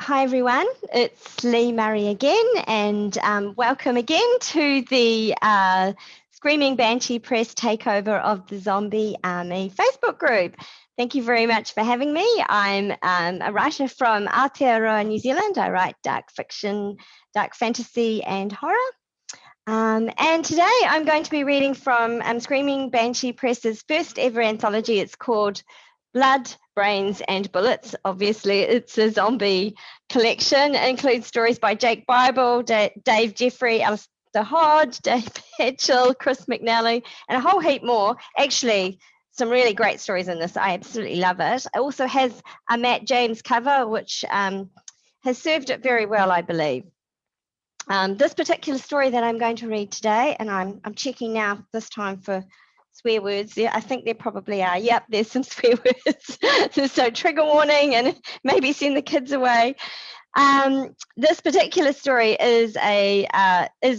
Hi everyone, it's Lee Murray again, and welcome again to the Screaming Banshee Press takeover of the Zombie Army Facebook group. Thank you very much for having me. I'm a writer from Aotearoa, New Zealand. I write dark fiction, dark fantasy and horror. And today I'm going to be reading from Screaming Banshee Press's first ever anthology. It's called Blood, Brains and Bullets. Obviously, it's a zombie collection. It includes stories by Jake Bible, Dave Jeffrey, Alistair Hodge, Dave Hatchell, Chris McNally, and a whole heap more. Actually, some really great stories in this. I absolutely love it. It also has a Matt James cover, which has served it very well, I believe. This particular story that I'm going to read today, and I'm checking now this time for swear words. Yeah, I think there probably are. Yep, there's some swear words. So trigger warning and maybe send the kids away. This particular story is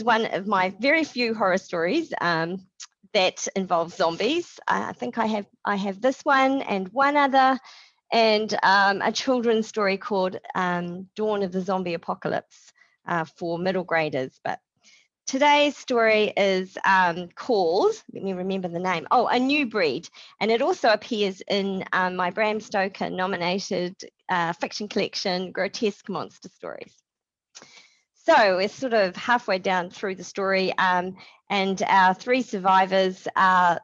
one of my very few horror stories that involves zombies. I think I have this one and one other, and a children's story called Dawn of the Zombie Apocalypse for middle graders. But today's story is called, let me remember the name, A New Breed, and it also appears in my Bram Stoker nominated fiction collection, Grotesque Monster Stories. So we're sort of halfway down through the story, and our three survivors are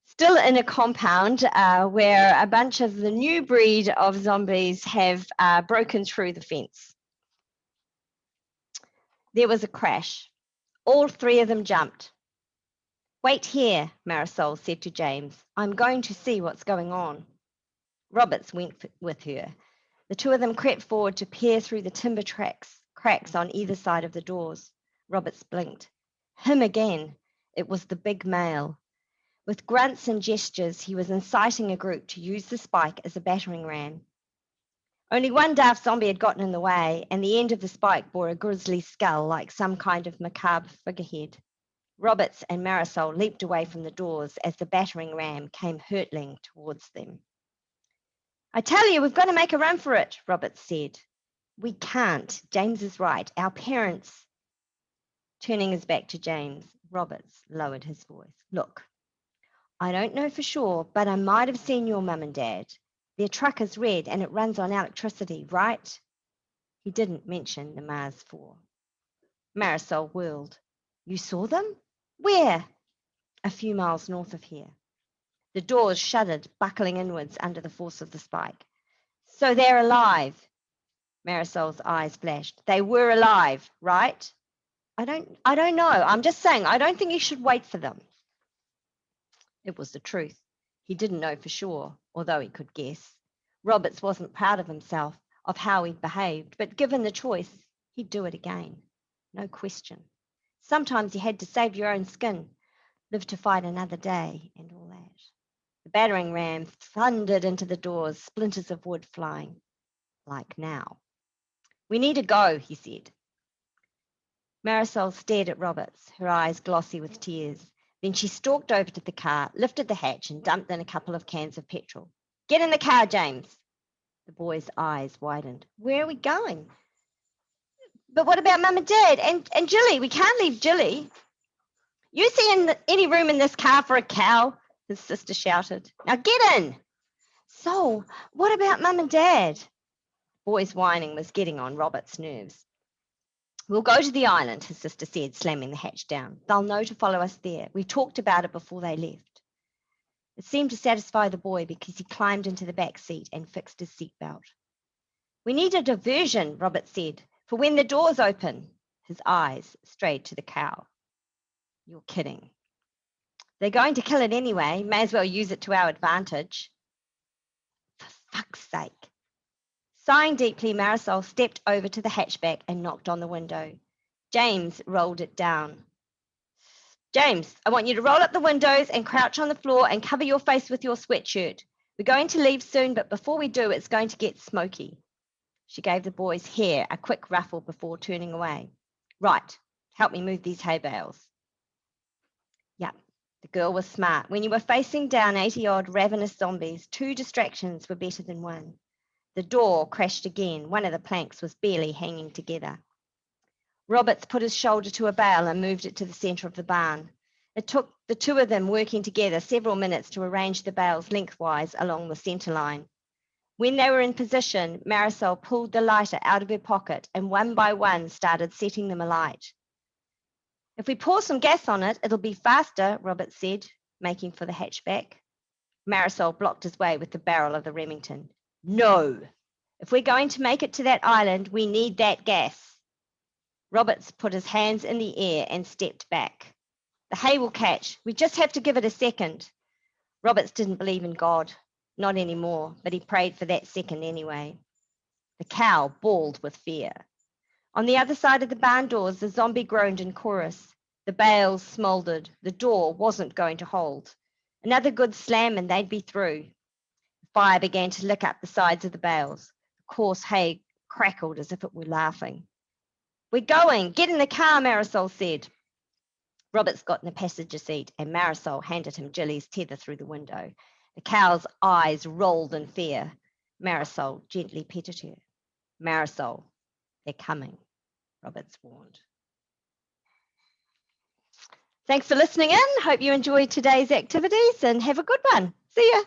still in a compound where a bunch of the new breed of zombies have broken through the fence. There was a crash. All three of them jumped. "Wait here," Marisol said to James. "I'm going to see what's going on." Roberts went with her. The two of them crept forward to peer through the timber cracks on either side of the doors. Roberts blinked. Him again. It was the big male. With grunts and gestures, he was inciting a group to use the spike as a battering ram. Only one daft zombie had gotten in the way, and the end of the spike bore a grisly skull like some kind of macabre figurehead. Roberts and Marisol leaped away from the doors as the battering ram came hurtling towards them. "I tell you, we've got to make a run for it," Roberts said. "We can't. James is right. Our parents..." Turning his back to James, Roberts lowered his voice. "Look, I don't know for sure, but I might have seen your mum and dad. Their truck is red and it runs on electricity, right?" He didn't mention the Mars 4. Marisol whirled. "You saw them? Where?" "A few miles north of here." The doors shuddered, buckling inwards under the force of the spike. "So they're alive." Marisol's eyes flashed. "They were alive, right?" I don't know. I'm just saying, I don't think you should wait for them." It was the truth. He didn't know for sure, although he could guess. Roberts wasn't proud of himself, of how he'd behaved, but given the choice, he'd do it again. No question. Sometimes you had to save your own skin, live to fight another day, and all that. The battering ram thundered into the doors, splinters of wood flying. Like now. "We need to go," he said. Marisol stared at Roberts, her eyes glossy with tears. Then she stalked over to the car, lifted the hatch, and dumped in a couple of cans of petrol. "Get in the car, James." The boy's eyes widened. "Where are we going?" "But what about Mum and Dad? And Jilly? We can't leave Jilly." "You see any room in this car for a cow?" his sister shouted. "Now get in." "So, what about Mum and Dad?" The boy's whining was getting on Robert's nerves. "We'll go to the island," his sister said, slamming the hatch down. "They'll know to follow us there. We talked about it before they left." It seemed to satisfy the boy because he climbed into the back seat and fixed his seatbelt. "We need a diversion," Robert said, "for when the doors open." His eyes strayed to the cow. "You're kidding." "They're going to kill it anyway. May as well use it to our advantage." "For fuck's sake." Sighing deeply, Marisol stepped over to the hatchback and knocked on the window. James rolled it down. "James, I want you to roll up the windows and crouch on the floor and cover your face with your sweatshirt. We're going to leave soon, but before we do, it's going to get smoky." She gave the boy's hair a quick ruffle before turning away. "Right, help me move these hay bales." Yep, the girl was smart. When you were facing down 80-odd ravenous zombies, 2 distractions were better than 1. The door crashed again. One of the planks was barely hanging together. Roberts put his shoulder to a bale and moved it to the centre of the barn. It took the two of them working together several minutes to arrange the bales lengthwise along the centre line. When they were in position, Marisol pulled the lighter out of her pocket and one by one started setting them alight. "If we pour some gas on it, it'll be faster," Roberts said, making for the hatchback. Marisol blocked his way with the barrel of the Remington. "No! If we're going to make it to that island, we need that gas." Roberts put his hands in the air and stepped back. "The hay will catch. We just have to give it a second." Roberts didn't believe in God, not anymore, but he prayed for that second anyway. The cow bawled with fear. On the other side of the barn doors, the zombie groaned in chorus. The bales smouldered. The door wasn't going to hold. Another good slam and they'd be through. The fire began to lick up the sides of the bales. The coarse hay crackled as if it were laughing. "We're going. Get in the car," Marisol said. Roberts got in the passenger seat and Marisol handed him Jilly's tether through the window. The cow's eyes rolled in fear. Marisol gently petted her. "Marisol, they're coming," Roberts warned. Thanks for listening in. Hope you enjoyed today's activities and have a good one. See ya.